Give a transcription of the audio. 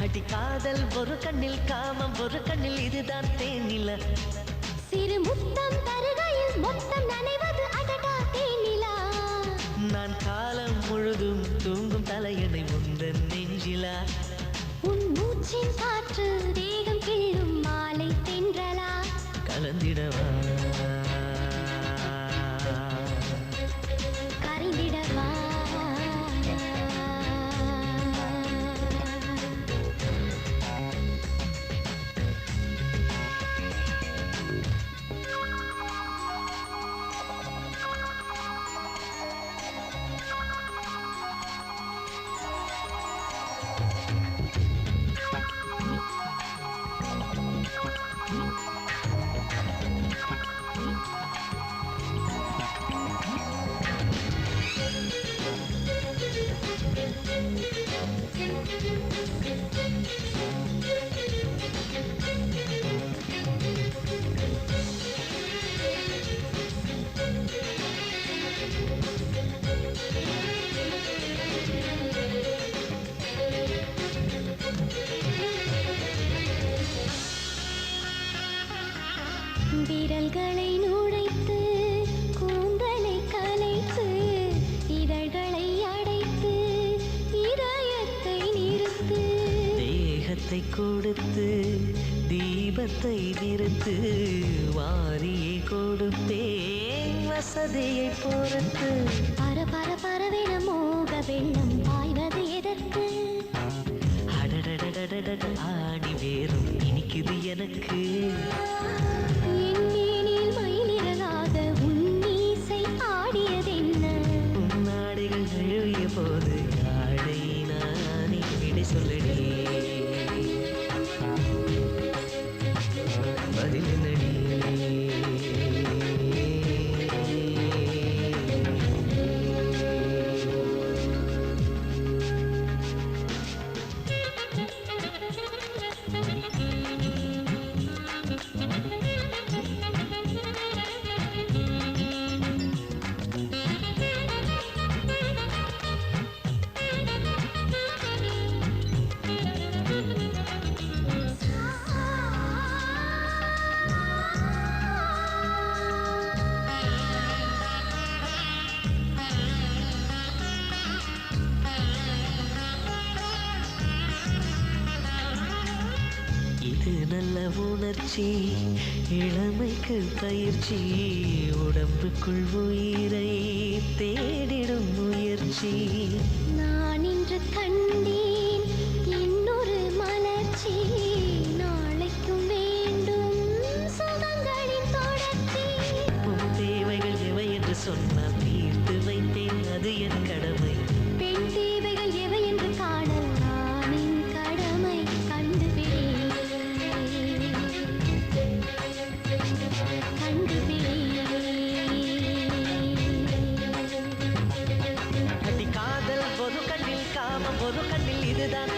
அடி காதல் ஒரு கண்ணில் காமம் ஒரு கண்ணில் இதுதான் தேனில சிறு முத்தம் தருகையில் மொத்தம் நனைவது அடடா தேனிலா நான் காலம் முழுதும் தூங்கும் தலையணை உந்தன் நெஞ்சிலா உன் மூச்சின் காற்று தேகம் கிள்ளும் மாலை தென்றலா கலந்திடவா கரைந்திடவா விரல்களை நுழைத்து கூந்தலை கலைத்து இதழ்களை அடைத்து இதயத்தை நிறுத்து தேகத்தை கொடுத்து தீபத்தை நிறுத்து வாரியை கொடுப்பேன் வசதியை பொறுத்து பர பர பரவென மோக வெள்ளம் பாய்வது எதற்கு அடடடடடட ஆடி வேறும் இனிக்குது எனக்கு என் மேனில் மயிலிறகாக உன் மீசை ஆடியதென்ன நாடுகள் நழுவிய போது யாழை நானே விடை சொல்லடி பதில் என்னடி இது நல்ல உணர்ச்சி இளமைக்கு பயிற்சி உடம்புக்குள் உயிரை தேடிடும் முயற்சி நான் இன்று கண்டேன் இன்னொரு மலர்ச்சி நாளைக்கும் வேண்டும் சுகங்களின் தொடர்ச்சி உன் தேவைகள் எவை என்று சொன்னால் தீர்த்து வைத்தேன் அது என் கடமை பெண் தேவைகள் எவை என்று காணல் நானின் கடமை கண்டுபிடி அடி காதல் ஒரு கண்ணில் காமம் ஒரு கண்ணில் இதுதான்